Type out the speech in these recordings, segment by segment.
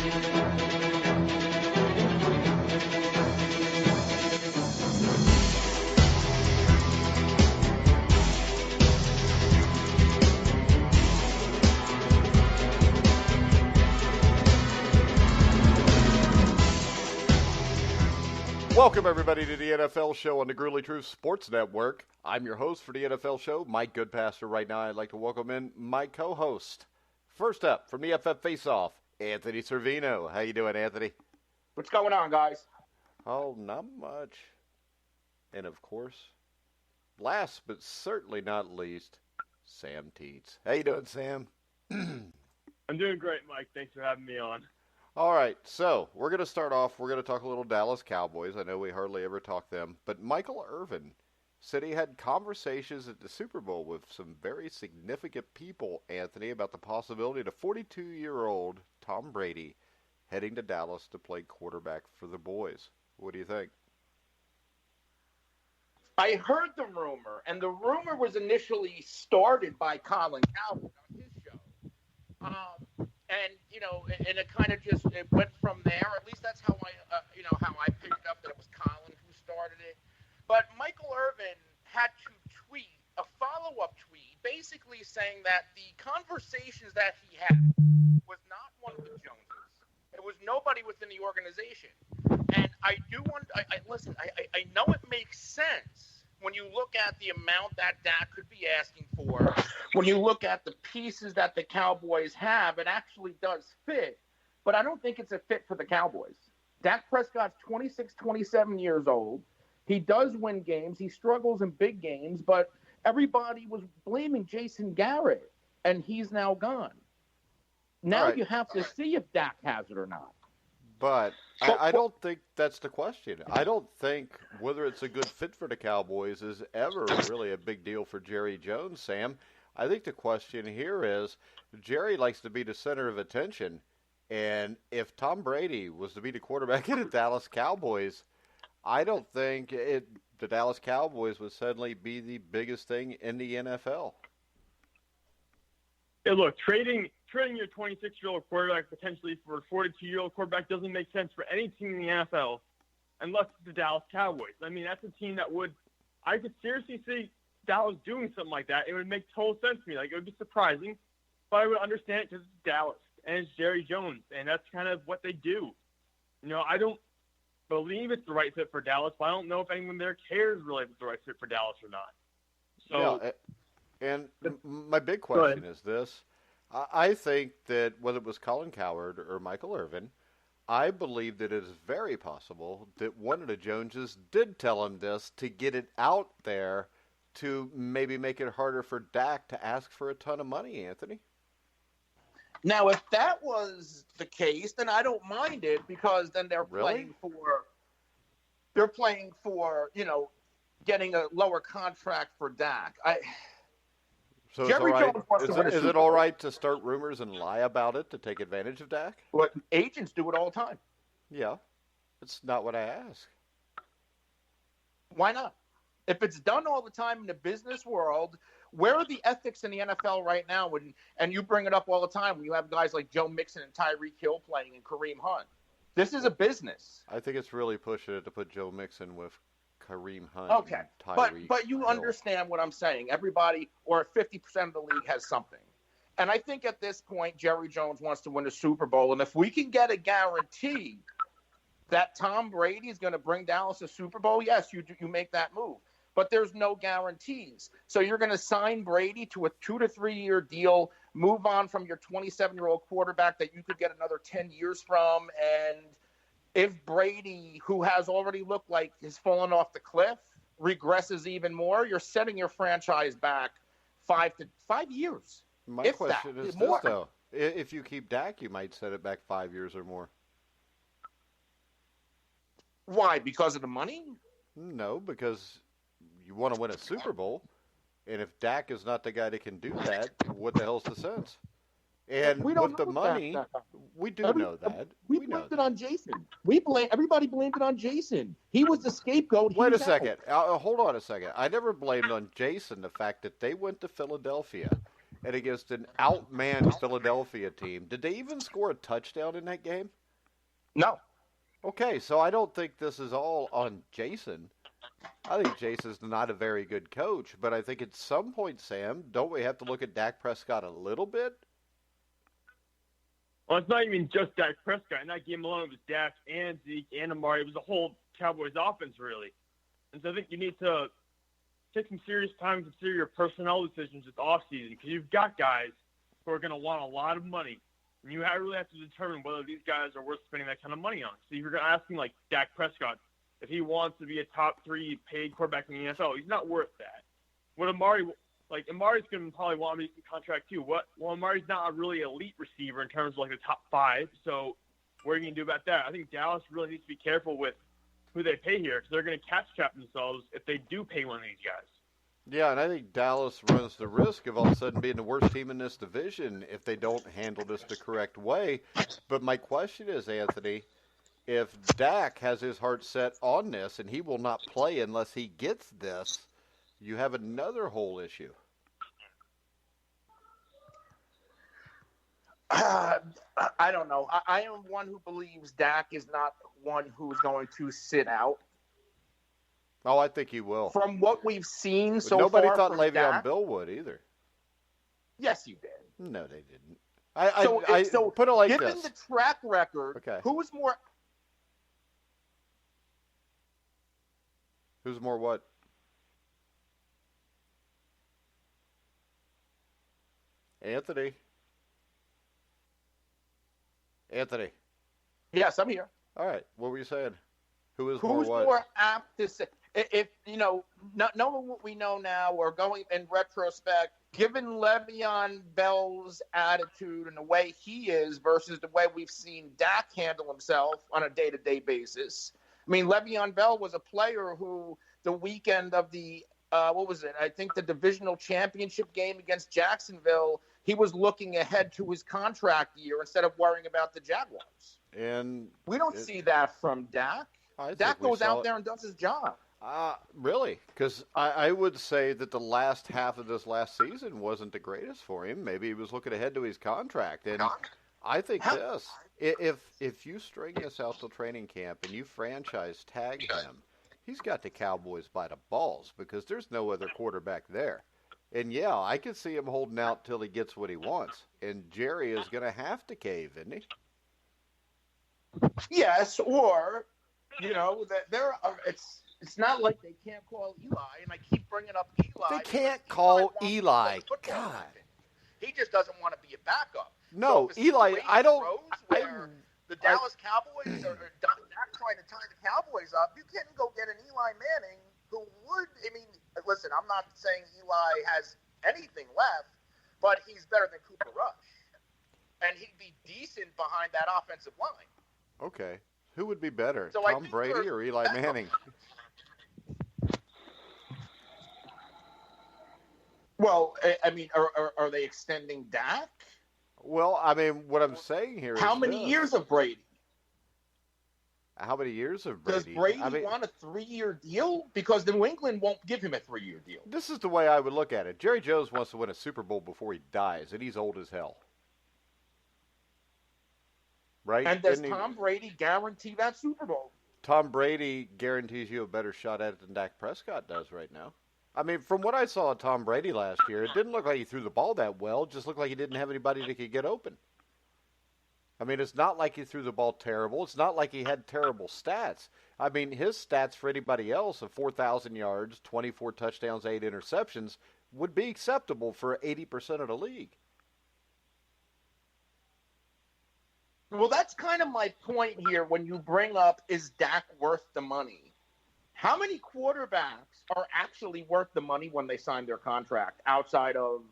Welcome, everybody, to the NFL Show on the Gruely Truth Sports Network. I'm your host for the NFL Show, Mike Goodpaster. Right now, I'd like to welcome in my co-host. First up, from the FF Face-Off, Anthony Cervino. How you doing, Anthony? What's going on, guys? Oh, not much. And, of course, last but certainly not least, Sam Teets. How you doing, Sam? I'm doing great, Mike. Thanks for having me on. All right, so we're going to start off. We're going to talk a little Dallas Cowboys. I know we hardly ever talk them. But Michael Irvin said he had conversations at the Super Bowl with some very significant people, Anthony, about the possibility of 42-year-old Tom Brady heading to Dallas to play quarterback for the boys. What do you think? I heard the rumor, and the rumor was initially started by Colin Cowboy on his show. And, you know, and it kind of just it went from there. At least that's how I picked up that it was Colin who started it. But Michael Irvin had to tweet a follow-up tweet basically saying that the conversations that he had was not one of the Joneses. It was nobody within the organization. And I know it makes sense when you look at the amount that Dak could be asking for. When you look at the pieces that the Cowboys have, it actually does fit. But I don't think it's a fit for the Cowboys. Dak Prescott's 26, 27 years old. He does win games. He struggles in big games. But everybody was blaming Jason Garrett, and he's now gone. Now you have to see if Dak has it or not. But I don't think that's the question. I don't think whether it's a good fit for the Cowboys is ever really a big deal for Jerry Jones, Sam. I think the question here is Jerry likes to be the center of attention, and if Tom Brady was to be the quarterback of the Dallas Cowboys, I don't think the Dallas Cowboys would suddenly be the biggest thing in the NFL. Hey, look, trading your 26-year-old quarterback potentially for a 42-year-old quarterback doesn't make sense for any team in the NFL unless it's the Dallas Cowboys. I mean, that's a team I could seriously see Dallas doing something like that. It would make total sense to me. Like, it would be surprising, but I would understand it because it's Dallas and it's Jerry Jones, and that's kind of what they do. You know, I don't believe it's the right fit for Dallas, but I don't know if anyone there cares really if it's the right fit for Dallas or not. So, yeah, and my big question is this. I think that whether it was Colin Cowherd or Michael Irvin, I believe that it is very possible that one of the Joneses did tell him this to get it out there to maybe make it harder for Dak to ask for a ton of money, Anthony. Now, if that was the case, then I don't mind it because then they're playing for, you know, getting a lower contract for Dak. So Jerry Jones wants to win a Super Bowl. Is it all right to start rumors and lie about it to take advantage of Dak? Well, agents do it all the time. Yeah. It's not what I ask. Why not? If it's done all the time in the business world, where are the ethics in the NFL right now? And you bring it up all the time when you have guys like Joe Mixon and Tyreek Hill playing and Kareem Hunt. This is a business. I think it's really pushing it to put Joe Mixon with Kareem Hunt. Okay, but you understand what I'm saying. Everybody, or 50% of the league has something. And I think at this point, Jerry Jones wants to win a Super Bowl. And if we can get a guarantee that Tom Brady is going to bring Dallas a Super Bowl, yes, you make that move. But there's no guarantees. So you're going to sign Brady to a 2 to 3 year deal, move on from your 27-year-old quarterback that you could get another 10 years from, and if Brady, who has already looked like he's fallen off the cliff, regresses even more, you're setting your franchise back 5 years. My question is this, though. If you keep Dak, you might set it back 5 years or more. Why? Because of the money? No, because you want to win a Super Bowl. And if Dak is not the guy that can do that, what the hell's the sense? And with the money, we do know that. We blamed it on Jason. Everybody blamed it on Jason. He was the scapegoat. Wait a second. Hold on a second. I never blamed on Jason the fact that they went to Philadelphia and against an outmanned Philadelphia team. Did they even score a touchdown in that game? No. Okay, so I don't think this is all on Jason. I think Jason's not a very good coach, but I think at some point, Sam, don't we have to look at Dak Prescott a little bit? Well, it's not even just Dak Prescott. In that game alone, it was Dak and Zeke and Amari. It was the whole Cowboys offense, really. And so I think you need to take some serious time to consider your personnel decisions this offseason, because you've got guys who are going to want a lot of money. And you really have to determine whether these guys are worth spending that kind of money on. So if you're asking, like, Dak Prescott, if he wants to be a top 3 paid quarterback in the NFL, he's not worth that. What Amari's going to probably want a decent contract too. Well, Amari's not a really elite receiver in terms of like the top 5. So what are you going to do about that? I think Dallas really needs to be careful with who they pay here, because they're going to cash trap themselves if they do pay one of these guys. Yeah, and I think Dallas runs the risk of all of a sudden being the worst team in this division if they don't handle this the correct way. But my question is, Anthony, if Dak has his heart set on this and he will not play unless he gets this, you have another whole issue. I don't know. I am one who believes Dak is not one who's going to sit out. Oh, I think he will. From what we've seen but so nobody far thought from Le'Veon Dak, Bell would either. yes, you did. No, they didn't. I put it like given this. the track record, Okay. Who's more what? Anthony. Yes, I'm here. All right. What were you saying? Who's more apt to say? If knowing what we know now, or going in retrospect, given Le'Veon Bell's attitude and the way he is versus the way we've seen Dak handle himself on a day-to-day basis. I mean, Le'Veon Bell was a player who the weekend of the I think the divisional championship game against Jacksonville, he was looking ahead to his contract year instead of worrying about the Jaguars. And we don't see that from Dak. Dak goes out there and does his job. Really? Because I would say that the last half of this last season wasn't the greatest for him. Maybe he was looking ahead to his contract. And I think if you string this out till training camp and you franchise tag him, he's got the Cowboys by the balls, because there's no other quarterback there. And, yeah, I can see him holding out till he gets what he wants. And Jerry is going to have to cave, isn't he? Yes, or, it's not like they can't call Eli, and I keep bringing up Eli. They can't call Eli. God. He just doesn't want to be a backup. No, so Eli, I don't. The Dallas Cowboys are Dak trying to tie the Cowboys up. You can't go get an Eli Manning who would. I mean, listen, I'm not saying Eli has anything left, but he's better than Cooper Rush, and he'd be decent behind that offensive line. Okay, who would be better, so Tom Brady or Eli Manning? Well, I mean, are they extending Dak? Well, I mean, what I'm saying here is how many years of Brady? How many years of Brady? Does Brady want a 3-year deal? Because New England won't give him a 3-year deal. This is the way I would look at it. Jerry Jones wants to win a Super Bowl before he dies, and he's old as hell. Right? And does Tom Brady guarantee that Super Bowl? Tom Brady guarantees you a better shot at it than Dak Prescott does right now. I mean, from what I saw of Tom Brady last year, it didn't look like he threw the ball that well. It just looked like he didn't have anybody that could get open. I mean, it's not like he threw the ball terrible. It's not like he had terrible stats. I mean, his stats for anybody else of 4,000 yards, 24 touchdowns, 8 interceptions would be acceptable for 80% of the league. Well, that's kind of my point here when you bring up, is Dak worth the money? How many quarterbacks are actually worth the money when they sign their contract outside of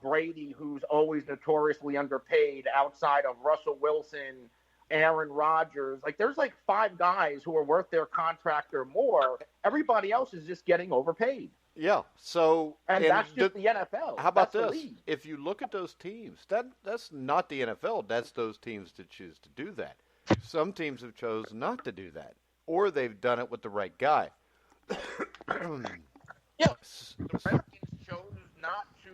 Brady, who's always notoriously underpaid, outside of Russell Wilson, Aaron Rodgers? Like, there's like 5 guys who are worth their contract or more. Everybody else is just getting overpaid. Yeah, so... And that's just the NFL. How about this? If you look at those teams, that's not the NFL. That's those teams that choose to do that. Some teams have chosen not to do that, or they've done it with the right guy. Yeah, the Redskins chose not to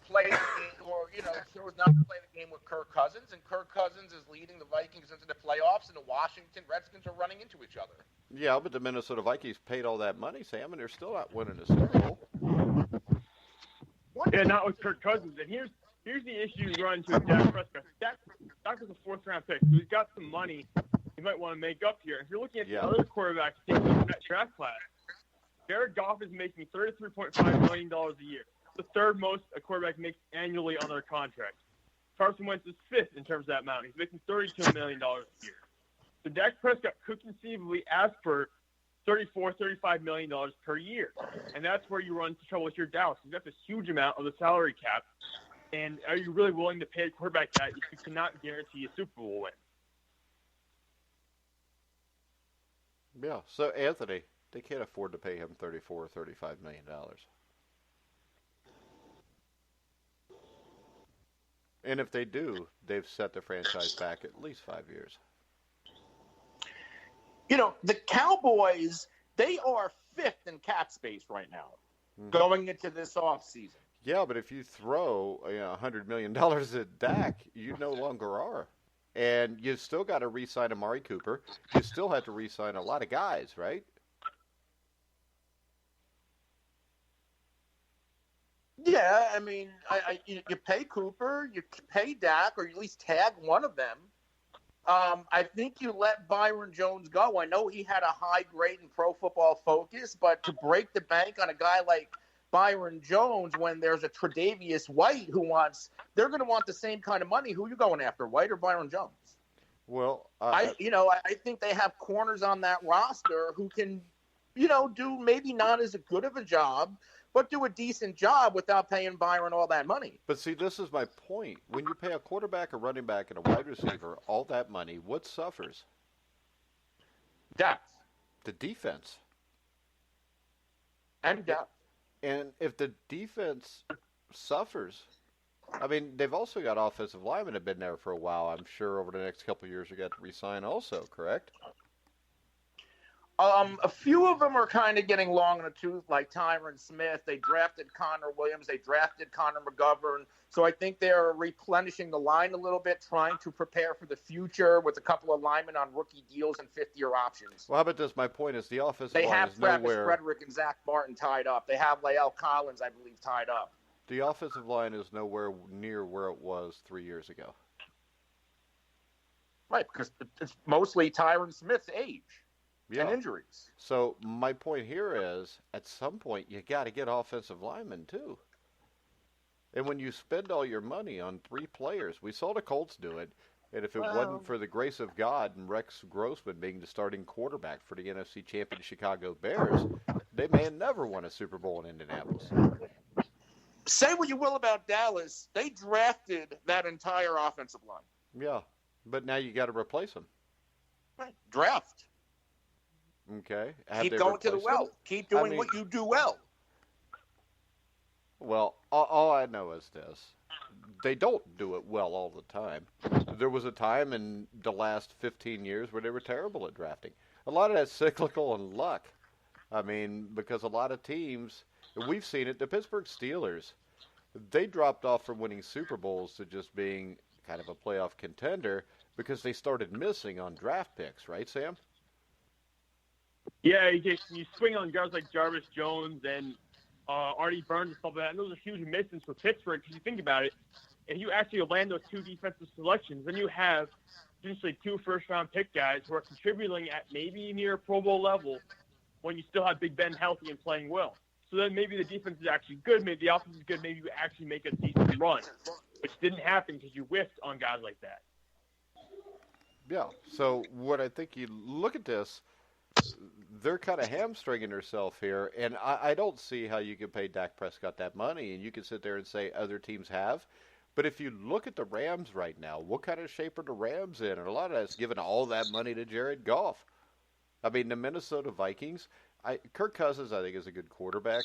play the game, or chose not to play the game with Kirk Cousins, and Kirk Cousins is leading the Vikings into the playoffs, and the Washington Redskins are running into each other. Yeah, but the Minnesota Vikings paid all that money, Sam, and they're still not winning a Super Bowl. Yeah, not with Kirk Cousins. And here's the issue you run into with Dak Prescott. Dak was a fourth-round pick, so he's got some money you might want to make up here. If you're looking at the other quarterbacks taking that draft class, Jared Goff is making $33.5 million a year, the third most a quarterback makes annually on their contract. Carson Wentz is fifth in terms of that amount. He's making $32 million a year. So Dak Prescott could conceivably ask for $35 million per year. And that's where you run into trouble with your Dallas. You've got this huge amount of the salary cap. And are you really willing to pay a quarterback that if you cannot guarantee a Super Bowl win? Yeah. So, Anthony, they can't afford to pay him $34 or $35 million. And if they do, they've set the franchise back at least 5 years. The Cowboys, they are fifth in cap space right now, going into this offseason. Yeah, but if you throw $100 million at Dak, you no longer are. And you've still got to re-sign Amari Cooper. You still have to re-sign a lot of guys, right? Yeah, I mean, you pay Cooper, you pay Dak, or you at least tag one of them. I think you let Byron Jones go. I know he had a high grade in Pro Football Focus, but to break the bank on a guy like Byron Jones when there's a Tre'Davious White they're going to want the same kind of money. Who are you going after, White or Byron Jones? Well, I think they have corners on that roster who can, do maybe not as good of a job, but do a decent job without paying Byron all that money. But see, this is my point. When you pay a quarterback, a running back, and a wide receiver all that money, what suffers? Depth. The defense. And depth. And if the defense suffers, I mean, they've also got offensive linemen that have been there for a while. I'm sure over the next couple of years you got to re-sign also, correct? A few of them are kind of getting long in the tooth, like Tyron Smith. They drafted Connor Williams. They drafted Connor McGovern. So I think they're replenishing the line a little bit, trying to prepare for the future with a couple of linemen on rookie deals and fifth-year options. Well, how about this? My point is the offensive line is nowhere. They have Travis Frederick and Zach Martin tied up. They have Lael Collins, I believe, tied up. The offensive line is nowhere near where it was 3 years ago. Right, because it's mostly Tyron Smith's age. Yeah. And injuries. So my point here is, at some point, you got to get offensive linemen too. And when you spend all your money on 3 players, we saw the Colts do it. And if it wasn't for the grace of God and Rex Grossman being the starting quarterback for the NFC champion Chicago Bears, they may have never won a Super Bowl in Indianapolis. Say what you will about Dallas, they drafted that entire offensive line. Yeah, but now you got to replace them. Right. Draft. Okay. Keep going to the well. Keep doing what you do well. Well, all I know is this. They don't do it well all the time. There was a time in the last 15 years where they were terrible at drafting. A lot of that's cyclical and luck. I mean, because a lot of teams, we've seen it, the Pittsburgh Steelers, they dropped off from winning Super Bowls to just being kind of a playoff contender because they started missing on draft picks, right, Sam? Yeah, you swing on guys like Jarvis Jones and Artie Burns and stuff like that. And those are huge misses for Pittsburgh because you think about it. If you actually land those 2 defensive selections, then you have essentially 2 first-round pick guys who are contributing at maybe near Pro Bowl level when you still have Big Ben healthy and playing well. So then maybe the defense is actually good, maybe the offense is good, maybe you actually make a decent run, which didn't happen because you whiffed on guys like that. Yeah, so what I think you look at this, they're kind of hamstringing themselves here, and I don't see how you can pay Dak Prescott that money, and you can sit there and say other teams have. But if you look at the Rams right now, what kind of shape are the Rams in? And a lot of that's giving all that money to Jared Goff. I mean, the Minnesota Vikings, Kirk Cousins, I think, is a good quarterback,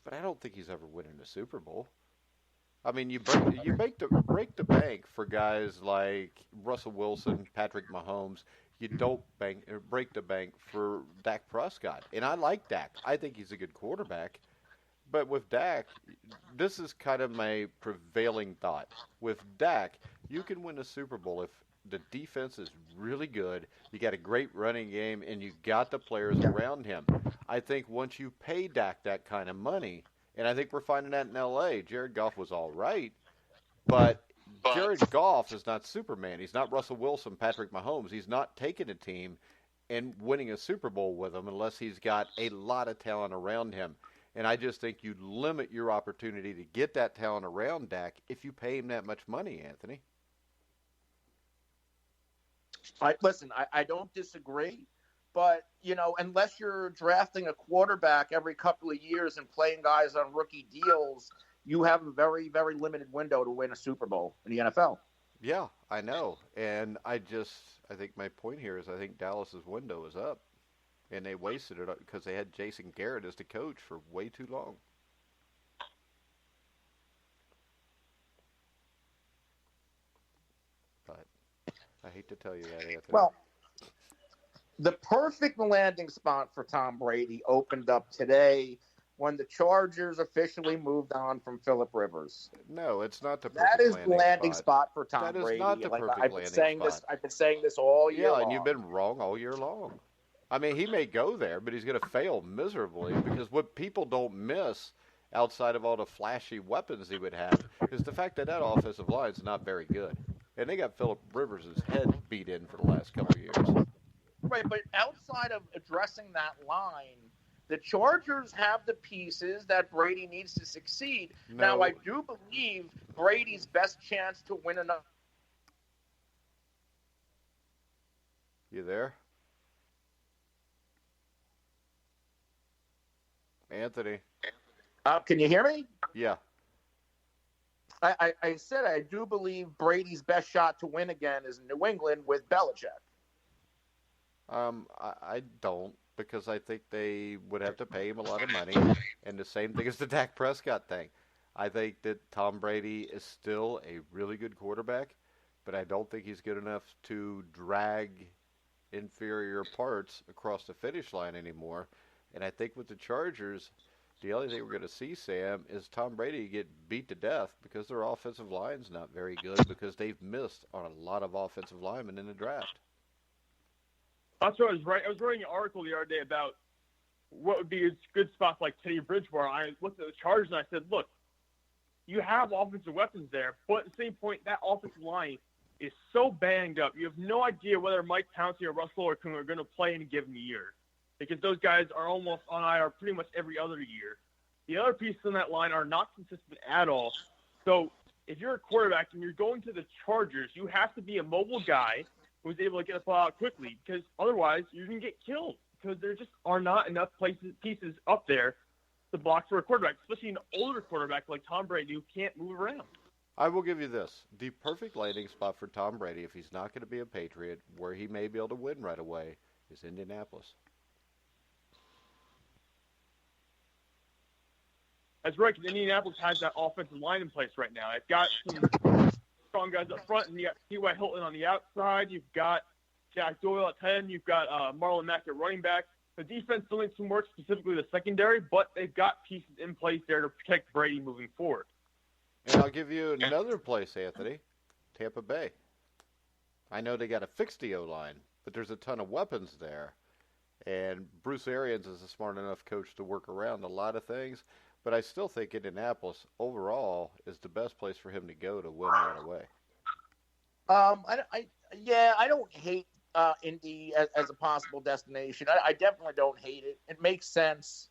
but I don't think he's ever winning a Super Bowl. I mean, you break the bank for guys like Russell Wilson, Patrick Mahomes. You don't break the bank for Dak Prescott. And I like Dak. I think he's a good quarterback. But with Dak, this is kind of my prevailing thought. With Dak, you can win a Super Bowl if the defense is really good, you got a great running game, and you got the players around him. I think once you pay Dak that kind of money, and I think we're finding that in L.A., Jared Goff was all right, but Jared Goff is not Superman. He's not Russell Wilson, Patrick Mahomes. He's not taking a team and winning a Super Bowl with them unless he's got a lot of talent around him. And I just think you limit your opportunity to get that talent around Dak if you pay him that much money, Anthony. I don't disagree, but, unless you're drafting a quarterback every couple of years and playing guys on rookie deals, you have a very, very limited window to win a Super Bowl in the NFL. Yeah, I know. And I think my point here is I think Dallas's window is up. And they wasted it because they had Jason Garrett as the coach for way too long. But I hate to tell you that, Anthony. Well, the perfect landing spot for Tom Brady opened up today when the Chargers officially moved on from Phillip Rivers. No, it's not the perfect landing spot. That is the landing spot for Tom Brady. That is not the perfect landing spot. I've been saying this all year long. Yeah, and you've been wrong all year long. I mean, he may go there, but he's going to fail miserably because what people don't miss outside of all the flashy weapons he would have is the fact that offensive line is not very good. And they got Phillip Rivers' head beat in for the last couple of years. Right, but outside of addressing that line, the Chargers have the pieces that Brady needs to succeed. No. Now, I do believe Brady's best chance to win another. You there? Anthony. Can you hear me? Yeah. I said I do believe Brady's best shot to win again is in New England with Belichick. I don't, because I think they would have to pay him a lot of money, and the same thing as the Dak Prescott thing. I think that Tom Brady is still a really good quarterback, but I don't think he's good enough to drag inferior parts across the finish line anymore. And I think with the Chargers, the only thing we're going to see, Sam, is Tom Brady get beat to death because their offensive line's not very good because they've missed on a lot of offensive linemen in the draft. That's what I was right. I was writing an article the other day about what would be a good spot like Teddy Bridgewater. I looked at the Chargers and I said, look, you have offensive weapons there, but at the same point, that offensive line is so banged up. You have no idea whether Mike Pouncey or Russell or Kuhn are going to play in a given year, because those guys are almost on IR pretty much every other year. The other pieces in that line are not consistent at all. So if you're a quarterback and you're going to the Chargers, you have to be a mobile guy who's able to get the ball out quickly, because otherwise you're going to get killed, because there just are not enough pieces up there to block for a quarterback, especially an older quarterback like Tom Brady who can't move around. I will give you this. The perfect landing spot for Tom Brady, if he's not going to be a Patriot, where he may be able to win right away, is Indianapolis. That's right, because Indianapolis has that offensive line in place right now. They've got some strong guys up front, and you got T.Y. Hilton on the outside. You've got Jack Doyle at 10. You've got Marlon Mack at running back. The defense still needs some work, specifically the secondary, but they've got pieces in place there to protect Brady moving forward. And I'll give you another place, Anthony, Tampa Bay. I know they got to fix the O-line, but there's a ton of weapons there. And Bruce Arians is a smart enough coach to work around a lot of things. But I still think Indianapolis overall is the best place for him to go to win right away. I don't hate Indy as a possible destination. I definitely don't hate it. It makes sense.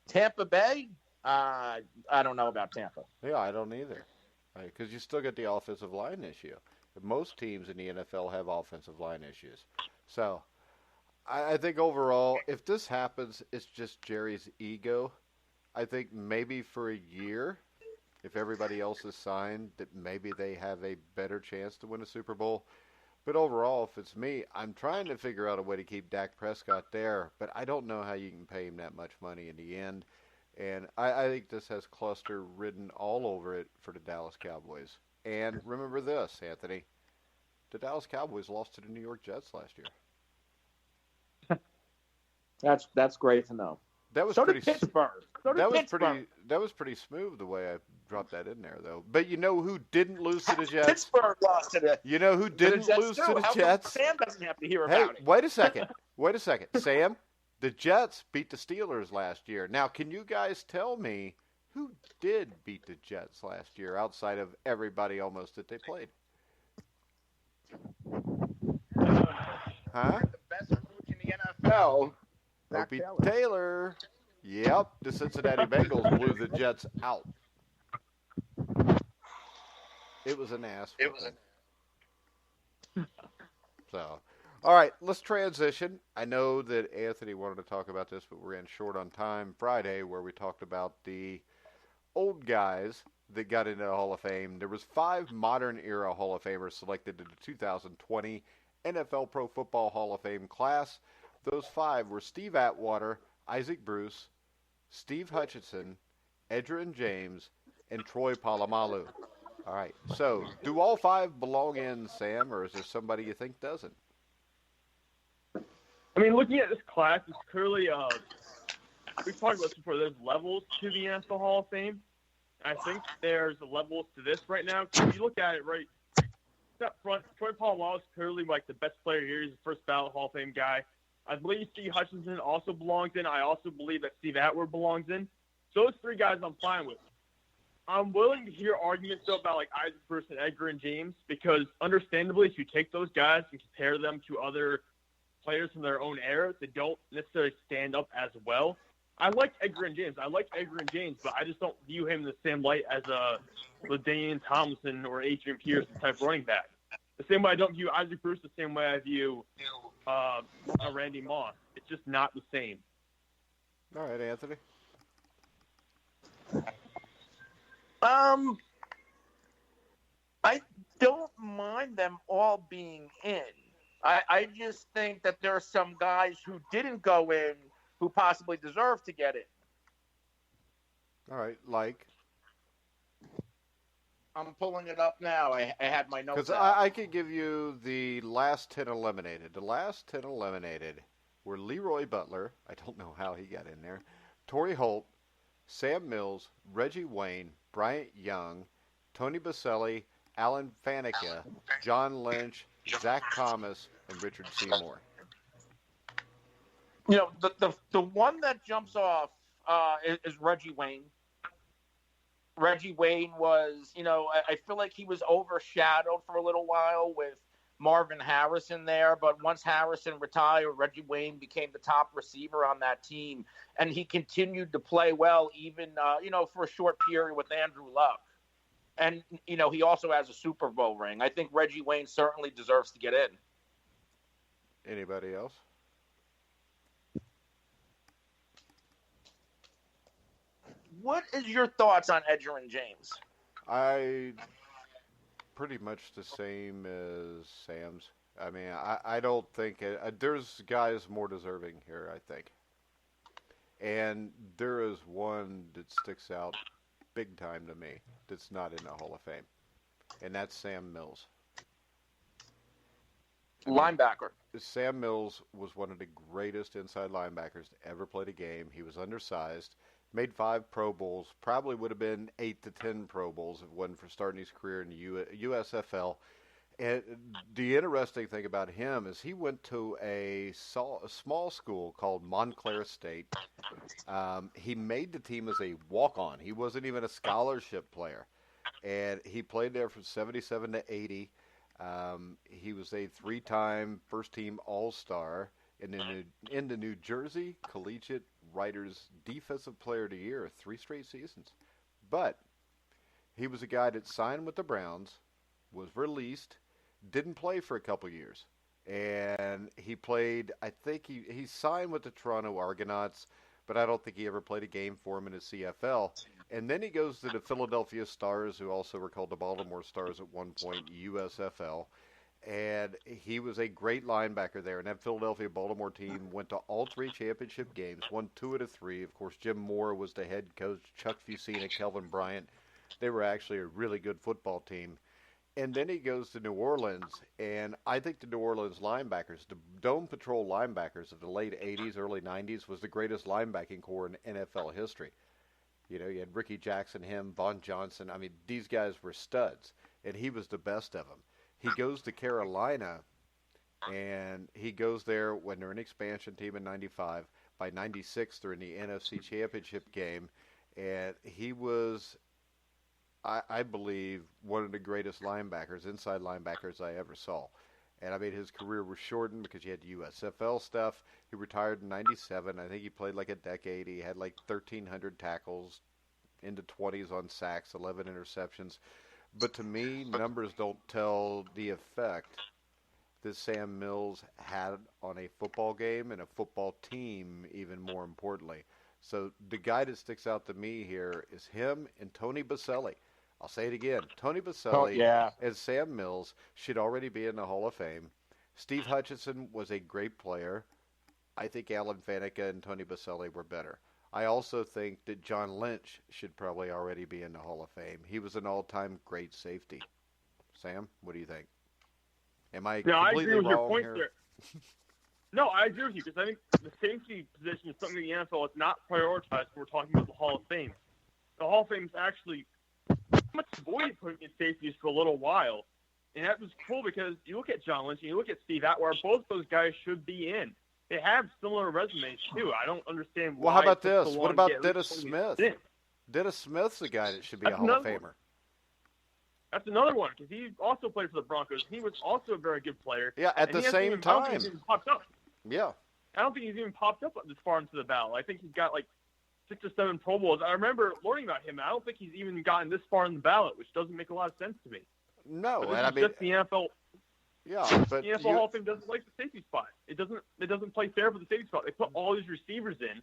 Tampa Bay? I don't know about Tampa. Yeah, I don't either. Because you still get the offensive line issue. Most teams in the NFL have offensive line issues. So I think overall, if this happens, it's just Jerry's ego. I think maybe for a year, if everybody else is signed, that maybe they have a better chance to win a Super Bowl. But overall, if it's me, I'm trying to figure out a way to keep Dak Prescott there, but I don't know how you can pay him that much money in the end. And I think this has cluster written all over it for the Dallas Cowboys. And remember this, Anthony. The Dallas Cowboys lost to the New York Jets last year. That's great to know. That was So pretty. did Pittsburgh. So did Pittsburgh. That was pretty smooth the way I dropped that in there, though. But you know who didn't lose to the Jets? Pittsburgh lost to the. You know who didn't lose to the How Jets? come Sam doesn't have to hear Hey, about it. wait a second. Sam, the Jets beat the Steelers last year. Now, can you guys tell me who did beat the Jets last year outside of everybody almost that they played? Huh? The best coach in the NFL. Opie Taylor. Yep, the Cincinnati Bengals blew the Jets out. It was an ass. So, all right, let's transition. I know that Anthony wanted to talk about this, but we're in short on time Friday, where we talked about the old guys that got into the Hall of Fame. There was 5 modern-era Hall of Famers selected in the 2020 NFL Pro Football Hall of Fame class. Those 5 were Steve Atwater, Isaac Bruce, Steve Hutchinson, Edgerrin James, and Troy Polamalu. All right, so do all 5 belong in, Sam, or is there somebody you think doesn't? I mean, looking at this class, it's clearly, we've talked about this before, there's levels to the NFL Hall of Fame. I think there's levels to this right now. If you look at it right up front, Troy Polamalu is clearly like the best player here. He's the first ballot Hall of Fame guy. I believe Steve Hutchinson also belongs in. I also believe that Steve Atwater belongs in. So those 3 guys I'm fine with. I'm willing to hear arguments, though, about, like, Isaac Bruce and Edgerrin James because, understandably, if you take those guys and compare them to other players from their own era, they don't necessarily stand up as well. I like Edgerrin James. But I just don't view him in the same light as a LaDainian Tomlinson or Adrian Peterson type running back. The same way I don't view Isaac Bruce the same way I view Randy Moss. It's just not the same. All right, Anthony. I don't mind them all being in. I just think that there are some guys who didn't go in who possibly deserve to get in. All right, like? I'm pulling it up now. I had my notes Because out. I could give you the last 10 eliminated. The last 10 eliminated were Leroy Butler. I don't know how he got in there. Torrey Holt, Sam Mills, Reggie Wayne, Bryant Young, Tony Baselli, Alan Faneca, John Lynch, Zach Thomas, and Richard Seymour. You know, the one that jumps off is Reggie Wayne. Reggie Wayne was, you know, I feel like he was overshadowed for a little while with Marvin Harrison there, but once Harrison retired, Reggie Wayne became the top receiver on that team, and he continued to play well even, you know, for a short period with Andrew Luck. And, you know, he also has a Super Bowl ring. I think Reggie Wayne certainly deserves to get in. Anybody else? What is your thoughts on Edgerrin James? I pretty much the same as Sam's. I mean, I don't think there's guys more deserving here, I think. And there is one that sticks out big time to me that's not in the Hall of Fame, and that's Sam Mills. Linebacker. Sam Mills was one of the greatest inside linebackers to ever play the game. He was undersized, made 5 Pro Bowls, probably would have been 8 to 10 Pro Bowls if it wasn't for starting his career in the USFL. And the interesting thing about him is he went to a small school called Montclair State. He made the team as a walk-on. He wasn't even a scholarship player. And he played there from 77 to 80. He was a 3-time first-team All-Star in the New Jersey Collegiate Writers Defensive Player of the Year 3 straight seasons. But he was a guy that signed with the Browns, was released, didn't play for a couple years. And he played, I think he signed with the Toronto Argonauts, but I don't think he ever played a game for him in the CFL. And then he goes to the Philadelphia Stars, who also were called the Baltimore Stars at one point, USFL. And he was a great linebacker there. And that Philadelphia-Baltimore team went to all 3 championship games, won 2 out of 3. Of course, Jim Moore was the head coach, Chuck Fusina, Kelvin Bryant. They were actually a really good football team. And then he goes to New Orleans, and I think the New Orleans linebackers, the Dome Patrol linebackers of the late 80s, early 90s, was the greatest linebacking corps in NFL history. You know, you had Ricky Jackson, him, Vaughn Johnson. I mean, these guys were studs, and he was the best of them. He goes to Carolina, and he goes there when they're an expansion team in 95. By 96, they're in the NFC Championship game, and he was, I believe, one of the greatest linebackers, inside linebackers I ever saw. And, I mean, his career was shortened because he had the USFL stuff. He retired in 97. I think he played like a decade. He had like 1,300 tackles, into 20s on sacks, 11 interceptions. But to me, numbers don't tell the effect that Sam Mills had on a football game and a football team, even more importantly. So the guy that sticks out to me here is him and Tony Boselli. I'll say it again. Tony Boselli and Sam Mills should already be in the Hall of Fame. Steve Hutchinson was a great player. I think Alan Faneca and Tony Boselli were better. I also think that John Lynch should probably already be in the Hall of Fame. He was an all-time great safety. Sam, what do you think? Am I completely I agree with wrong your point here? there. No, I agree with you because I think the safety position is something the NFL is not prioritized when we're talking about the Hall of Fame. The Hall of Fame is actually much avoided putting in safeties for a little while. And that was cool because you look at John Lynch and you look at Steve Atwater, both those guys should be in. They have similar resumes, too. I don't understand why. Well, how about it took this? so What long about to get Dennis Smith? in. Dennis Smith's the guy that should be a Hall of Famer. That's another one because he also played for the Broncos. He was also a very good player. Yeah, at the same time. I don't think he's even popped up. Yeah. I don't think he's even popped up this far into the ballot. I think he's got like 6 or 7 Pro Bowls. I remember learning about him. I don't think he's even gotten this far in the ballot, which doesn't make a lot of sense to me. No, but and I mean, just the NFL. Yeah, but the NFL Hall of Fame doesn't like the safety spot. It doesn't play fair for the safety spot. They put all these receivers in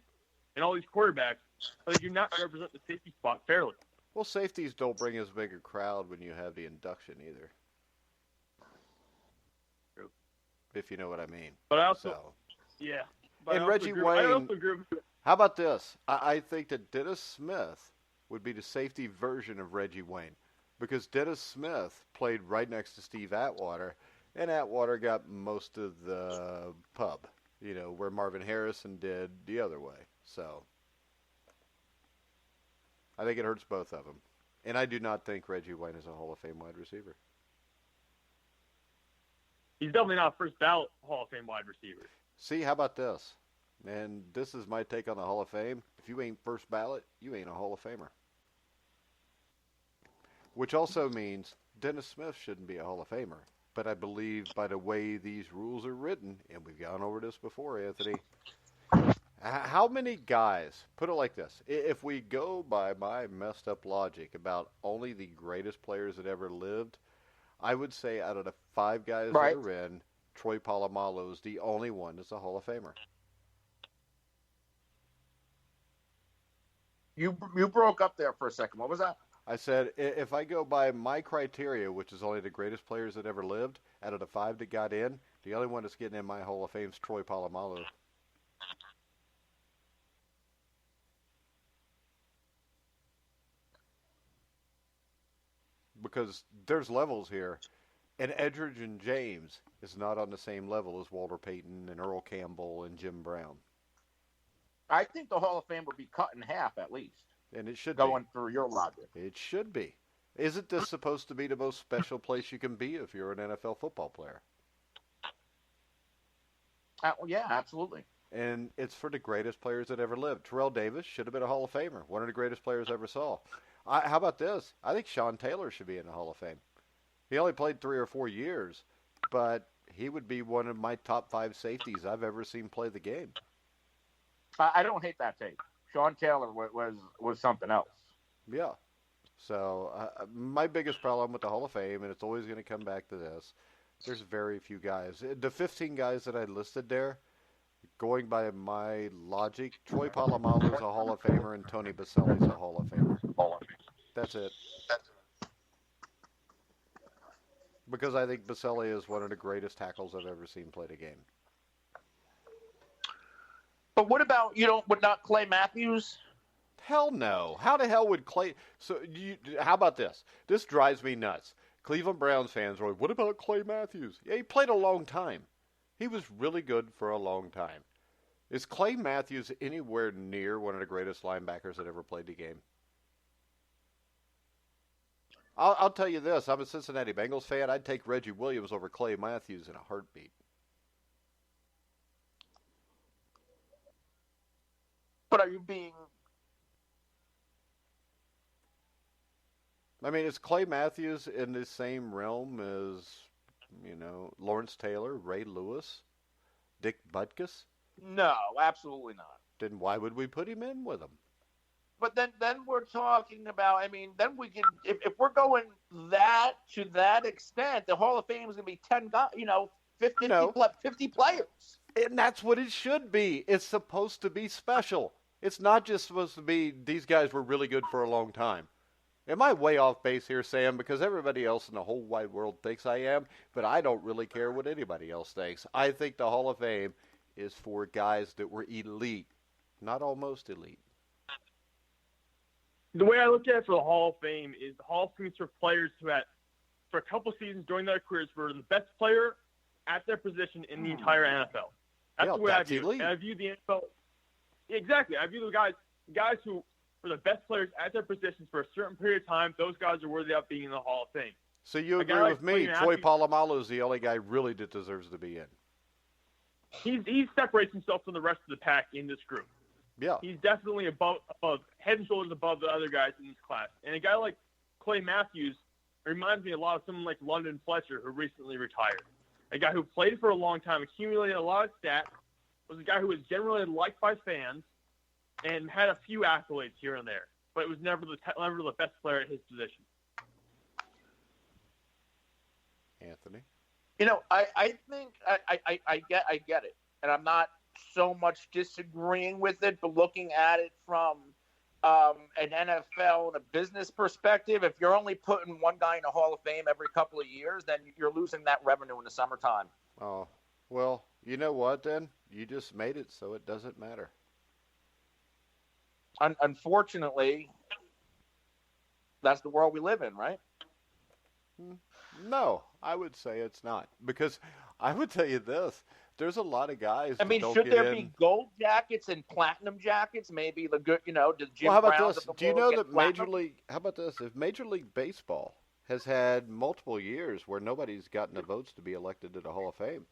and all these quarterbacks, but they do not represent the safety spot fairly. Well, safeties don't bring as big a crowd when you have the induction either. True. If you know what I mean. But I also, yeah. But and Reggie Wayne. How about this? I think that Dennis Smith would be the safety version of Reggie Wayne because Dennis Smith played right next to Steve Atwater, and Atwater got most of the pub, you know, where Marvin Harrison did the other way. So I think it hurts both of them. And I do not think Reggie Wayne is a Hall of Fame wide receiver. He's definitely not a first ballot Hall of Fame wide receiver. See, how about this? And this is my take on the Hall of Fame. If you ain't first ballot, you ain't a Hall of Famer. Which also means Dennis Smith shouldn't be a Hall of Famer. But I believe by the way these rules are written, and we've gone over this before, Anthony, how many guys, put it like this, if we go by my messed up logic about only the greatest players that ever lived, I would say out of the 5 guys that are in, Troy Polamalu is the only one that's a Hall of Famer. You broke up there for a second. What was that? I said, if I go by my criteria, which is only the greatest players that ever lived, out of the 5 that got in, the only one that's getting in my Hall of Fame is Troy Polamalu. Because there's levels here, and Edgerrin and James is not on the same level as Walter Payton and Earl Campbell and Jim Brown. I think the Hall of Fame would be cut in half at least. And it should going through your logic. It should be. Isn't this supposed to be the most special place you can be if you're an NFL football player? Well, yeah, absolutely. And it's for the greatest players that ever lived. Terrell Davis should have been a Hall of Famer, one of the greatest players I ever saw. How about this? I think Sean Taylor should be in the Hall of Fame. He only played 3 or 4 years, but he would be one of my top 5 safeties I've ever seen play the game. I don't hate that take. Sean Taylor was something else. Yeah. So my biggest problem with the Hall of Fame, and it's always going to come back to this, there's very few guys. The 15 guys that I listed there, going by my logic, Troy Polamalu is a Hall of Famer and Tony Boselli is a Hall of Famer. That's it. Because I think Boselli is one of the greatest tackles I've ever seen play the game. But what about, would not Clay Matthews? Hell no. How the hell would Clay... how about this? This drives me nuts. Cleveland Browns fans are like, what about Clay Matthews? Yeah, he played a long time. He was really good for a long time. Is Clay Matthews anywhere near one of the greatest linebackers that ever played the game? I'll tell you this. I'm a Cincinnati Bengals fan. I'd take Reggie Williams over Clay Matthews in a heartbeat. But are you being... I mean, is Clay Matthews in the same realm as, Lawrence Taylor, Ray Lewis, Dick Butkus? No, absolutely not. Then why would we put him in with him? But then we're talking about, then we can, if we're going that to that extent, the Hall of Fame is going to be 10 guys, 50 players. And that's what it should be. It's supposed to be special. It's not just supposed to be these guys were really good for a long time. Am I way off base here, Sam? Because everybody else in the whole wide world thinks I am, but I don't really care what anybody else thinks. I think the Hall of Fame is for guys that were elite, not almost elite. The way I look at it for the Hall of Fame is the Hall of Fame is for players who had, for a couple seasons during their careers, were the best player at their position in the entire NFL. That's the way I view it. And I view the NFL. Exactly. I view the guys who were the best players at their positions for a certain period of time. Those guys are worthy of being in the Hall of Fame. So you agree with me? Troy Polamalu is the only guy really that deserves to be in. He separates himself from the rest of the pack in this group. Yeah. He's definitely above head and shoulders above the other guys in this class. And a guy like Clay Matthews reminds me a lot of someone like London Fletcher, who recently retired. A guy who played for a long time, accumulated a lot of stats, was a guy who was generally liked by fans, and had a few accolades here and there, but it was never the best player at his position. Anthony? I think I get it, and I'm not so much disagreeing with it, but looking at it from an NFL and a business perspective, if you're only putting one guy in the Hall of Fame every couple of years, then you're losing that revenue in the summertime. Oh, well, you know what then? You just made it so it doesn't matter. Unfortunately, that's the world we live in, right? No, I would say it's not. Because I would tell you this. There's a lot of guys should there be gold jackets and platinum jackets? Maybe the good, the Jim Well, how about Browns this? of the Do you world know get that platinum? how about this? If Major League Baseball has had multiple years where nobody's gotten the votes to be elected to the Hall of Fame.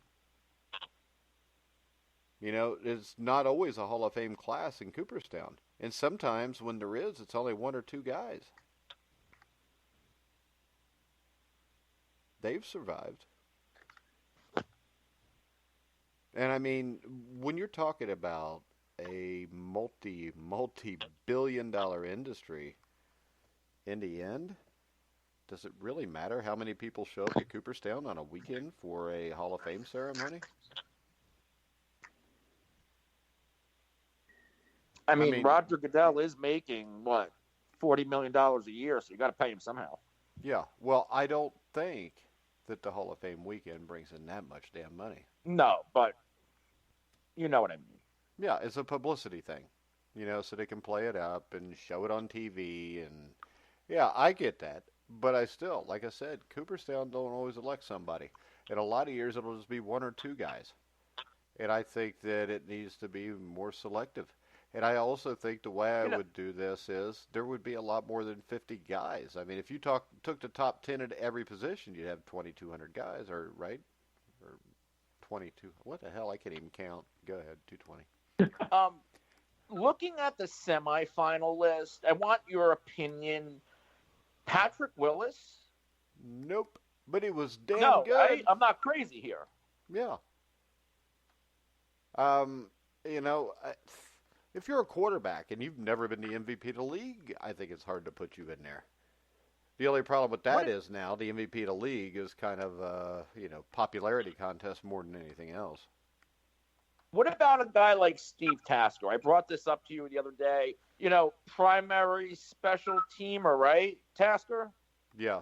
It's not always a Hall of Fame class in Cooperstown. And sometimes when there is, it's only one or two guys. They've survived. And when you're talking about a multi-billion-dollar industry, in the end, does it really matter how many people show up to Cooperstown on a weekend for a Hall of Fame ceremony? Roger Goodell is making, $40 million a year, so you got to pay him somehow. Yeah, well, I don't think that the Hall of Fame weekend brings in that much damn money. No, but you know what I mean. Yeah, it's a publicity thing, so they can play it up and show it on TV. And, yeah, I get that. But I still, like I said, Cooperstown don't always elect somebody. In a lot of years, it'll just be one or two guys. And I think that it needs to be more selective. And I also think the way I would do this is there would be a lot more than 50 guys. If you took the top 10 at every position, you'd have 2,200 guys, right? Or 22. What the hell? I can't even count. Go ahead, 220. Looking at the semifinal list, I want your opinion. Patrick Willis? Nope. But he was damn good. I'm not crazy here. Yeah. If you're a quarterback and you've never been the MVP of the league, I think it's hard to put you in there. The only problem with that is now the MVP of the league is kind of a popularity contest more than anything else. What about a guy like Steve Tasker? I brought this up to you the other day. Primary special teamer, right, Tasker? Yeah.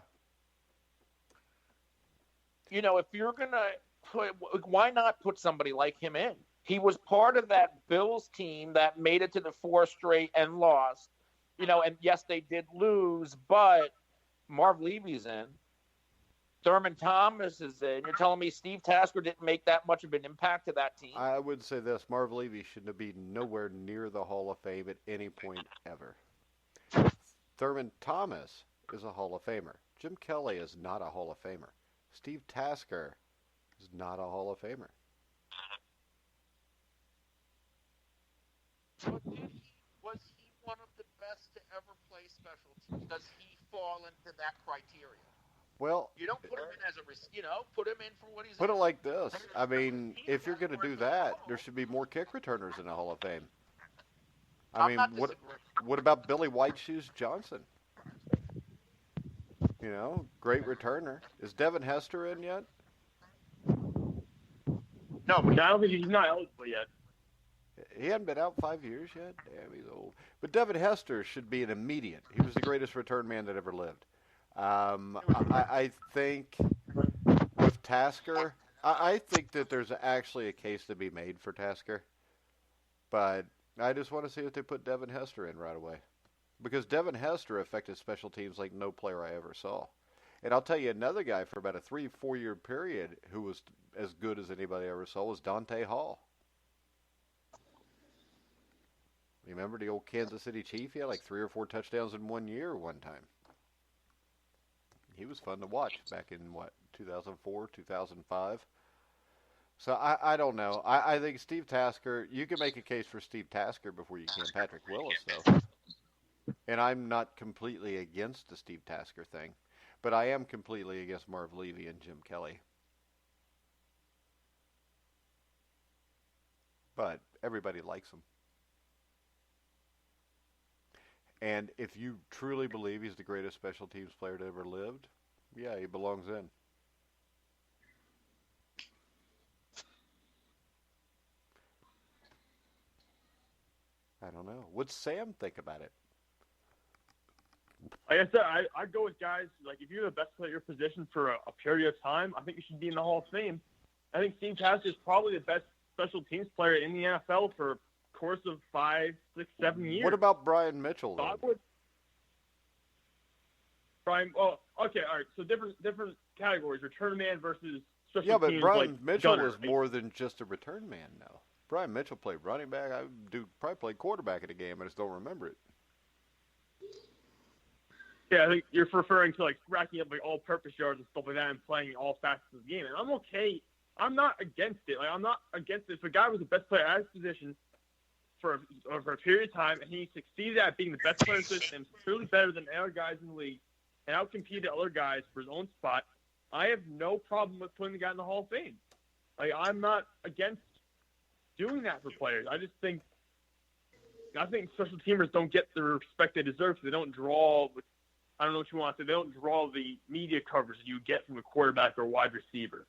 If you're going to put – why not put somebody like him in? He was part of that Bills team that made it to the 4 straight and lost. And yes, they did lose, but Marv Levy's in. Thurman Thomas is in. You're telling me Steve Tasker didn't make that much of an impact to that team? I would say this. Marv Levy should be nowhere near the Hall of Fame at any point ever. Thurman Thomas is a Hall of Famer. Jim Kelly is not a Hall of Famer. Steve Tasker is not a Hall of Famer. Was he one of the best to ever play special teams? Does he fall into that criteria? Well, you don't put him in as put him in for what he's. Put it like this. I mean, if you're going to do that, there should be more kick returners in the Hall of Fame. I mean, what about Billy White Shoes Johnson? Great returner. Is Devin Hester in yet? No, but I don't think he's not eligible yet. He hadn't been out 5 years yet? Damn, he's old. But Devin Hester should be an immediate. He was the greatest return man that ever lived. I think with Tasker, I think that there's actually a case to be made for Tasker. But I just want to see if they put Devin Hester in right away. Because Devin Hester affected special teams like no player I ever saw. And I'll tell you another guy for about a 3-4 year period who was as good as anybody I ever saw was Dante Hall. Remember the old Kansas City Chief? He had like 3 or 4 touchdowns in 1 year one time. He was fun to watch back in, 2004, 2005? So I don't know. I think Steve Tasker, you can make a case for Steve Tasker before you can Patrick Willis, though. And I'm not completely against the Steve Tasker thing, but I am completely against Marv Levy and Jim Kelly. But everybody likes him. And if you truly believe he's the greatest special teams player to ever lived, yeah, he belongs in. I don't know. What's Sam think about it? Like I said, I'd go with guys, like if you're the best player at your position for a period of time, I think you should be in the Hall of Fame. I think Steve Tasker is probably the best special teams player in the NFL for a course of 5, 6, 7 years. What about Brian Mitchell, then? Brian, okay, all right. So different categories, return man versus special teams. Yeah, but Brian Mitchell gunner, was more than just a return man now. Brian Mitchell played running back. Probably played quarterback in a game. I just don't remember it. Yeah, I think you're referring to like racking up like all-purpose yards and stuff like that and playing all facets of the game. And I'm okay. I'm not against it. Like I'm not against it. If a guy was the best player at his position for a period of time and he succeeded at being the best player in the system, clearly better than other guys in the league, and outcompeted other guys for his own spot, I have no problem with putting the guy in the Hall of Fame. Like I'm not against doing that for players. I think special teamers don't get the respect they deserve because they don't draw. I don't know what you want to say. They don't draw the media coverage that you get from a quarterback or a wide receiver.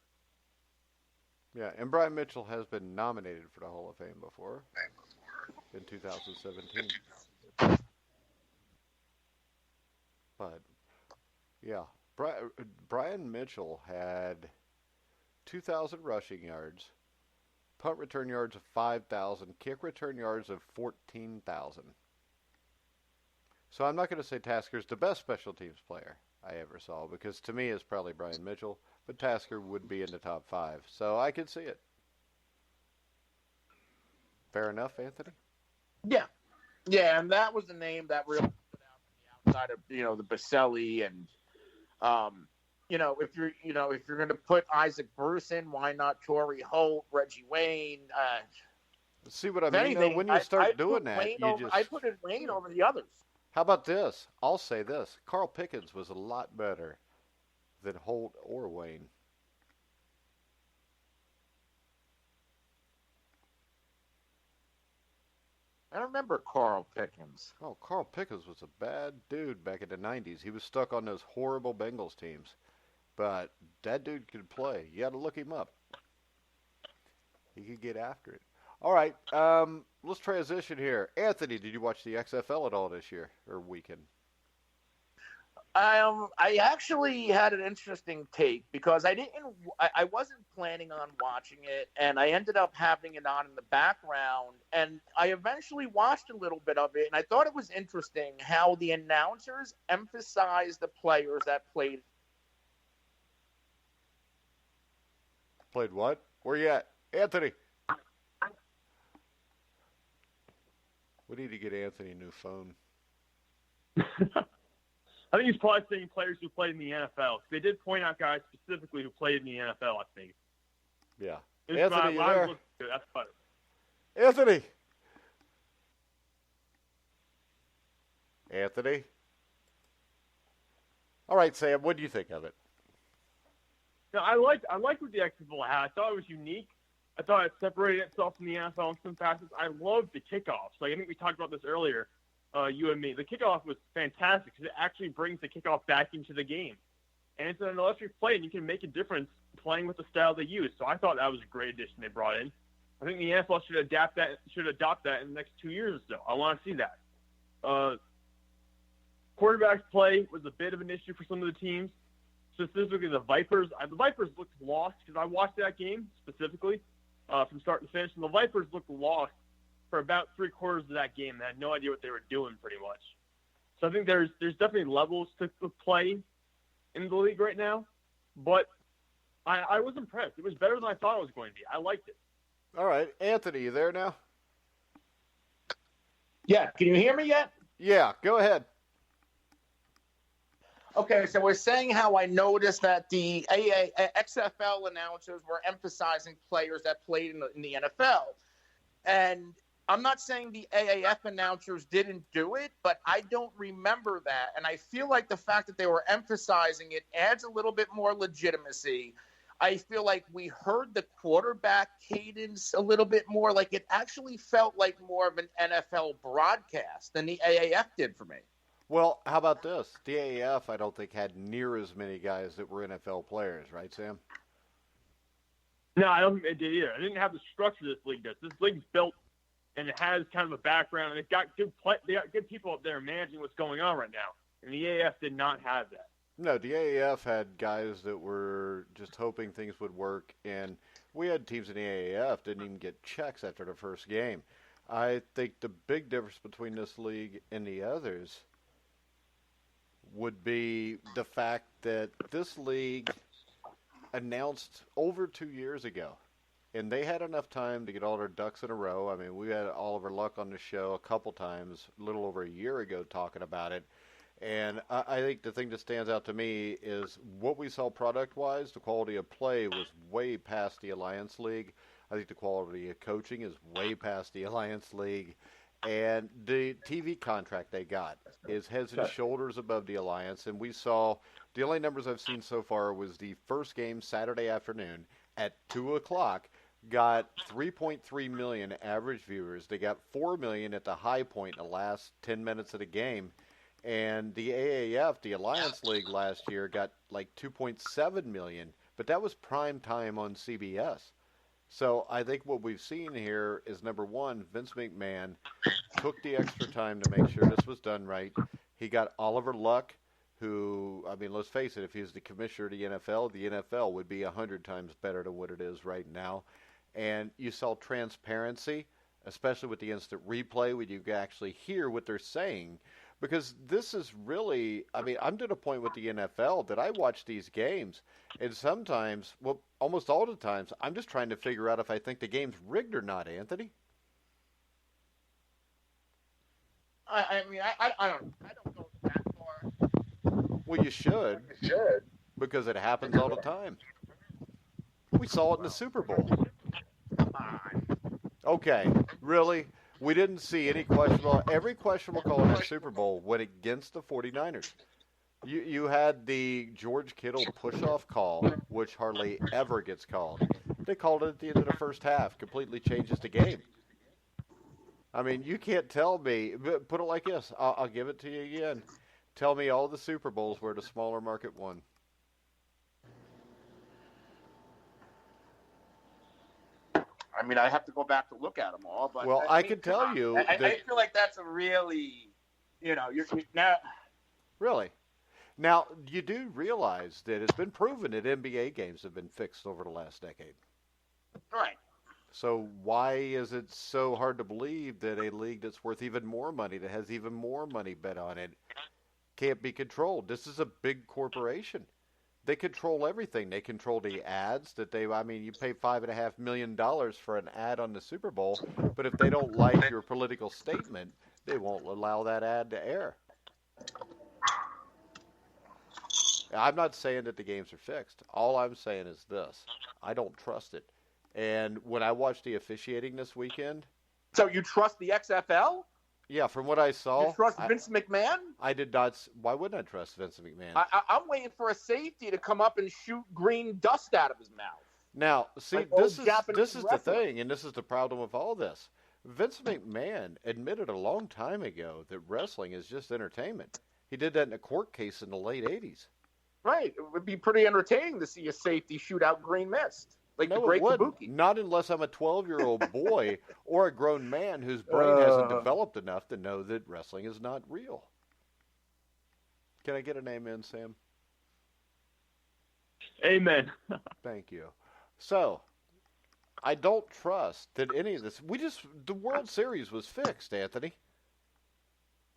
Yeah, and Brian Mitchell has been nominated for the Hall of Fame before in 2017. But, yeah, Brian Mitchell had 2,000 rushing yards, punt return yards of 5,000, kick return yards of 14,000. So I'm not going to say Tasker's the best special teams player I ever saw, because to me it's probably Brian Mitchell, but Tasker would be in the top 5. So I could see it. Fair enough, Anthony? Yeah. Yeah, and that was the name that really stood out from the outside of, the Baselli and if you're going to put Isaac Bruce in, why not Torrey Holt, Reggie Wayne? See what I mean? Anything, when you start doing that, I put in Wayne over the others. How about this? I'll say this. Carl Pickens was a lot better than Holt or Wayne. I remember Carl Pickens. Oh, Carl Pickens was a bad dude back in the 90s. He was stuck on those horrible Bengals teams. But that dude could play. You got to look him up. He could get after it. All right, let's transition here. Anthony, did you watch the XFL at all this year or weekend? I actually had an interesting take because I wasn't planning on watching it, and I ended up having it on in the background, and I eventually watched a little bit of it, and I thought it was interesting how the announcers emphasized the players that played Played what? Where you at? Anthony. We need to get Anthony a new phone. I think he's probably saying players who played in the NFL. They did point out guys specifically who played in the NFL, I think. Yeah. Anthony, you there? That's funny. Anthony. Anthony. All right, Sam, what do you think of it? No, I liked what the XFL had. I thought it was unique. I thought it separated itself from the NFL in some facets. I loved the kickoffs. Like, I think we talked about this earlier, you and me. The kickoff was fantastic because it actually brings the kickoff back into the game. And it's an electric play, and you can make a difference playing with the style they use. So I thought that was a great addition they brought in. I think the NFL should adopt that in the next 2 years or so. I want to see that. Quarterback play was a bit of an issue for some of the teams, specifically the Vipers. The Vipers looked lost because I watched that game specifically from start to finish, and the Vipers looked lost for about 3/4 of that game. They had no idea what they were doing pretty much. So I think there's definitely levels to play in the league right now, but I was impressed. It was better than I thought it was going to be. I liked it. All right. Anthony, you there now? Yeah. Can you hear me yet? Yeah, go ahead. Okay, so we're saying how I noticed that the XFL announcers were emphasizing players that played in the NFL. And I'm not saying the AAF announcers didn't do it, but I don't remember that. And I feel like the fact that they were emphasizing it adds a little bit more legitimacy. I feel like we heard the quarterback cadence a little bit more. Like it actually felt like more of an NFL broadcast than the AAF did for me. Well, how about this? The AAF, I don't think, had near as many guys that were NFL players, right, Sam? No, I don't think they did either. I didn't have the structure this league does. This league's built, and it has kind of a background, and they got good people up there managing what's going on right now. And the AAF did not have that. No, the AAF had guys that were just hoping things would work, and we had teams in the AAF didn't even get checks after the first game. I think the big difference between this league and the others would be the fact that this league announced over 2 years ago, and they had enough time to get all their ducks in a row. I mean, we had Oliver Luck on the show a couple times, a little over a year ago, talking about it. And I think the thing that stands out to me is what we saw product-wise, the quality of play was way past the Alliance League. I think the quality of coaching is way past the Alliance League. And the TV contract they got is heads and shoulders above the Alliance. And we saw, the only numbers I've seen so far was the first game Saturday afternoon at 2 o'clock, got 3.3 million average viewers. They got 4 million at the high point in the last 10 minutes of the game. And the AAF, the Alliance League last year, got like 2.7 million. But that was prime time on CBS. So I think what we've seen here is, number one, Vince McMahon took the extra time to make sure this was done right. He got Oliver Luck, who, I mean, let's face it, if he was the commissioner of the NFL would be 100 times better than what it is right now. And you saw transparency, especially with the instant replay, when you can actually hear what they're saying. Because this is really, I mean, I'm to the point with the NFL that I watch these games, and sometimes, well, almost all the times, I'm just trying to figure out if I think the game's rigged or not, Anthony. I mean, I don't go that far. Well, you should. You should. Because it happens all the time. We saw it in the Super Bowl. Come on. Okay, really? We didn't see any questionable. Every questionable call in the Super Bowl went against the 49ers. You had the George Kittle push-off call, which hardly ever gets called. They called it at the end of the first half. Completely changes the game. I mean, you can't tell me. Put it like this. I'll give it to you again. Tell me all the Super Bowls where the smaller market won. I mean, I have to go back to look at them all. But well, I can tell you. I feel like that's a really, you're now. Really? Now, you do realize that it's been proven that NBA games have been fixed over the last decade. Right. So why is it so hard to believe that a league that's worth even more money, that has even more money bet on it, can't be controlled? This is a big corporation. They control everything. They control the ads that you pay $5.5 million for an ad on the Super Bowl, but if they don't like your political statement, they won't allow that ad to air. I'm not saying that the games are fixed. All I'm saying is this. I don't trust it. And when I watched the officiating this weekend. So you trust the XFL? Yeah, from what I saw. You trust Vince McMahon? I did not. Why wouldn't I trust Vince McMahon? I'm waiting for a safety to come up and shoot green dust out of his mouth. Now, see, like this is wrestling. the thing, and this is the problem with all this. Vince McMahon admitted a long time ago that wrestling is just entertainment. He did that in a court case in the late 80s. Right. It would be pretty entertaining to see a safety shoot out green mist. Like no, the Great Kabuki. Not unless I'm a 12-year-old boy or a grown man whose brain hasn't developed enough to know that wrestling is not real. Can I get an amen, Sam? Amen. Thank you. So, I don't trust that any of this. The World Series was fixed, Anthony.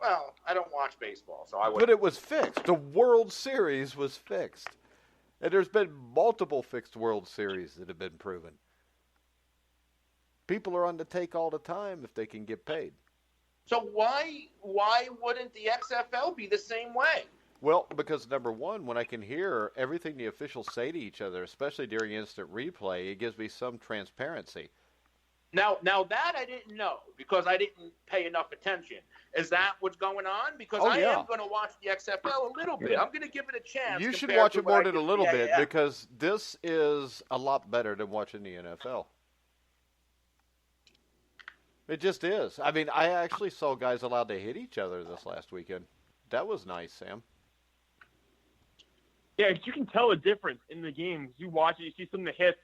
Well, I don't watch baseball, so I would. But it was fixed. The World Series was fixed. And there's been multiple fixed World Series that have been proven. People are on the take all the time if they can get paid. So why wouldn't the XFL be the same way? Well, because number one, when I can hear everything the officials say to each other, especially during instant replay, it gives me some transparency. Now that I didn't know because I didn't pay enough attention. Is that what's going on? Because I am going to watch the XFL a little bit. I'm going to give it a chance. You should watch it more than a little bit because this is a lot better than watching the NFL. It just is. I mean, I actually saw guys allowed to hit each other this last weekend. That was nice, Sam. Yeah, you can tell a difference in the games. You watch it, you see some of the hits,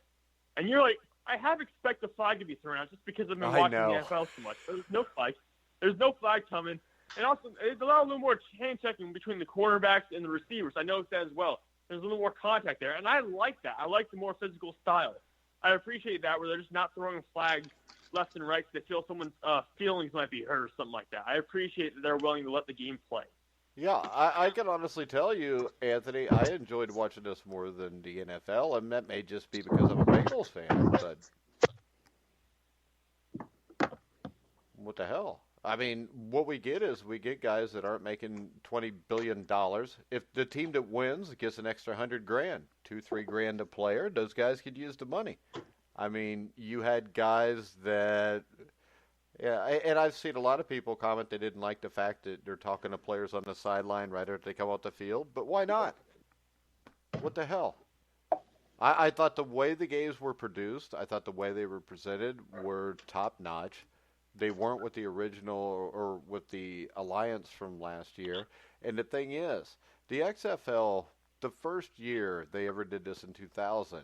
and you're like, I have expect the flag to be thrown out just because I've been watching the NFL so much. There's no flag. There's no flag coming. And also, it's a little more hand checking between the quarterbacks and the receivers. I noticed that as well. There's a little more contact there, and I like that. I like the more physical style. I appreciate that where they're just not throwing flags left and right because they feel someone's feelings might be hurt or something like that. I appreciate that they're willing to let the game play. Yeah, I can honestly tell you, Anthony, I enjoyed watching this more than the NFL, and that may just be because I'm a Bengals fan, but what the hell? I mean, what we get is we get guys that aren't making $20 billion. If the team that wins gets an extra $100,000, $2-3 grand a player, those guys could use the money. I mean, you had guys that... Yeah, and I've seen a lot of people comment they didn't like the fact that they're talking to players on the sideline right after they come off the field, but why not? What the hell? I thought the way the games were produced, I thought the way they were presented were top-notch. They weren't with the original or with the alliance from last year. And the thing is, the XFL, the first year they ever did this in 2000,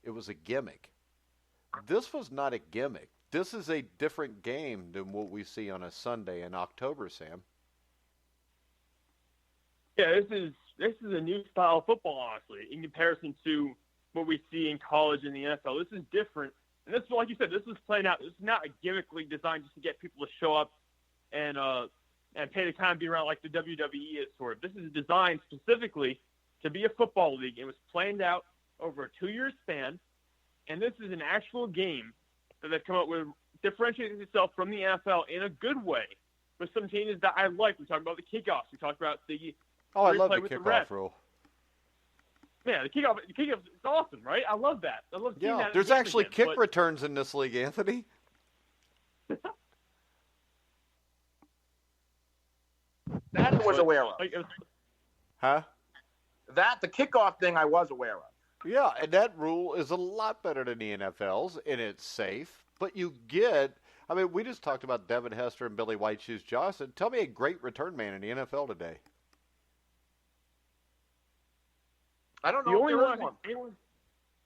it was a gimmick. This was not a gimmick. This is a different game than what we see on a Sunday in October, Sam. Yeah, this is a new style of football, honestly, in comparison to what we see in college and the NFL. This is different. And this is, like you said, this is playing out. This is not a gimmickly designed just to get people to show up and pay the time to be around like the WWE is sort of. This is designed specifically to be a football league. It was planned out over a 2-year span, and this is an actual game that they've come up with, differentiating itself from the NFL in a good way with some changes that I like. We talked about the kickoffs. We talked about the I love the kickoff rule. Yeah, the kickoff is awesome, right? I love that. I love seeing that. There's actually kick returns in this league, Anthony. That I was aware of. Huh? The kickoff thing I was aware of. Yeah, and that rule is a lot better than the NFL's, and it's safe. But you get, I mean, we just talked about Devin Hester and Billy White Shoes Johnson. Tell me a great return man in the NFL today. I don't know. The only one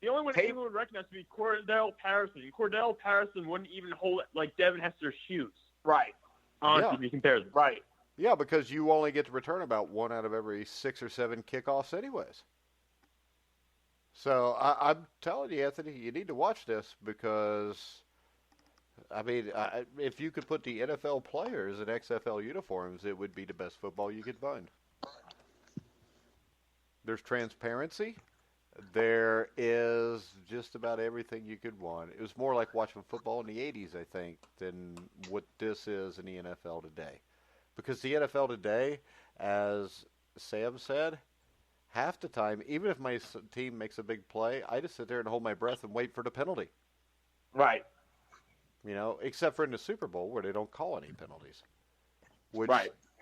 anyone would recognize would be Cordell Patterson. And Cordell Patterson wouldn't even hold like Devin Hester's shoes. Right. Honestly, if you compare them. Right. Yeah, because you only get to return about 1 out of every 6 or 7 kickoffs anyways. So I'm telling you, Anthony, you need to watch this because, I mean, if you could put the NFL players in XFL uniforms, it would be the best football you could find. There's transparency. There is just about everything you could want. It was more like watching football in the 80s, I think, than what this is in the NFL today. Because the NFL today, as Sam said, half the time, even if my team makes a big play, I just sit there and hold my breath and wait for the penalty. Right. You know, except for in the Super Bowl where they don't call any penalties. Which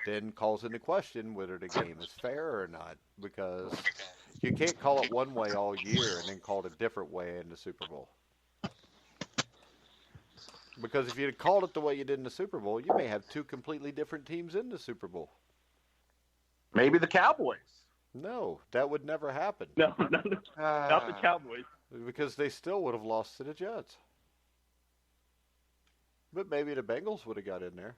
then calls into question whether the game is fair or not. Because you can't call it one way all year and then call it a different way in the Super Bowl. Because if you had called it the way you did in the Super Bowl, you may have two completely different teams in the Super Bowl. Maybe the Cowboys. No, that would never happen. No, not the Cowboys. Because they still would have lost to the Jets. But maybe the Bengals would have got in there.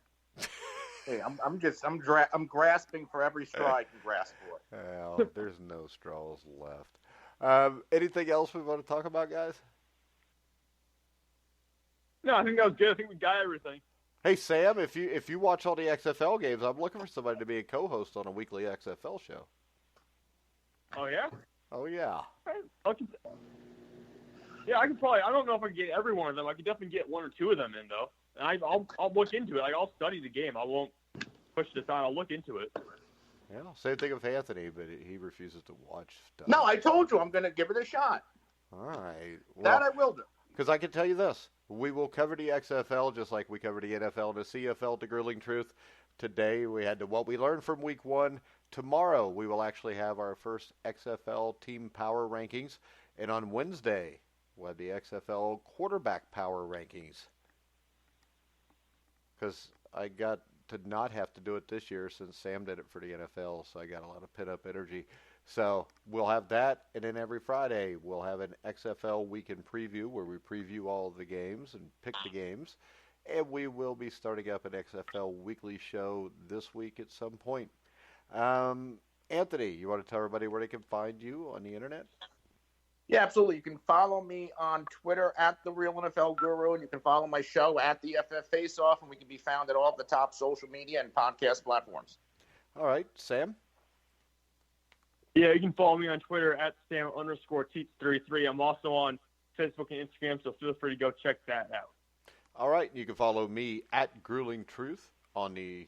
Hey, I'm grasping for every straw I can grasp for. Well, there's no straws left. Anything else we want to talk about, guys? No, I think that was good. I think we got everything. Hey, Sam, if you watch all the XFL games, I'm looking for somebody to be a co-host on a weekly XFL show. Oh, yeah? Oh, yeah. Yeah, I can probably. I don't know if I can get every one of them. I can definitely get one or two of them in, though. And I'll look into it. Like, I'll study the game. I won't push this on. I'll look into it. Yeah, same thing with Anthony, but he refuses to watch stuff. No, I told you I'm going to give it a shot. All right. Well, that I will do. Because I can tell you this. We will cover the XFL just like we covered the NFL and the CFL, the grueling truth. Today we had what we learned from week 1. Tomorrow we will actually have our first XFL team power rankings. And on Wednesday we'll have the XFL quarterback power rankings. Because I got to not have to do it this year since Sam did it for the NFL, so I got a lot of pent-up energy. So we'll have that, and then every Friday we'll have an XFL weekend preview where we preview all of the games and pick the games. And we will be starting up an XFL weekly show this week at some point. Anthony, you want to tell everybody where they can find you on the internet? Yeah, absolutely. You can follow me on Twitter at The Real NFL Guru, and you can follow my show at the FF Face Off, and we can be found at all of the top social media and podcast platforms. All right, Sam? Yeah, you can follow me on Twitter at Sam_Teets33. I'm also on Facebook and Instagram, so feel free to go check that out. All right, you can follow me at Grueling Truth on the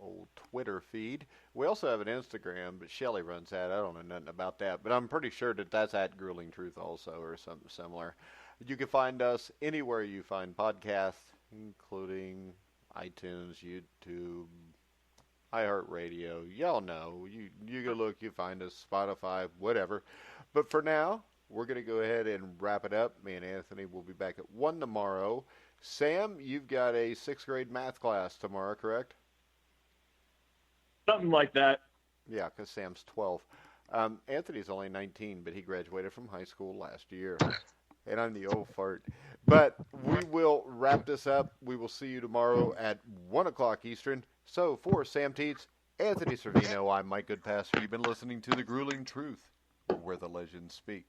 old Twitter feed. We also have an Instagram, but Shelly runs that. I don't know nothing about that, but I'm pretty sure that that's at Grueling Truth also or something similar. You can find us anywhere you find podcasts, including iTunes, YouTube, iHeartRadio. Y'all know. You go look, you find us, Spotify, whatever. But for now, we're going to go ahead and wrap it up. Me and Anthony will be back at 1 tomorrow. Sam, you've got a 6th grade math class tomorrow, correct? Something like that. Yeah, because Sam's 12. Anthony's only 19, but he graduated from high school last year. And I'm the old fart. But we will wrap this up. We will see you tomorrow at 1 o'clock Eastern. So for Sam Teets, Anthony Cervino, I'm Mike Goodpaster. You've been listening to The Grueling Truth, where the legends speak.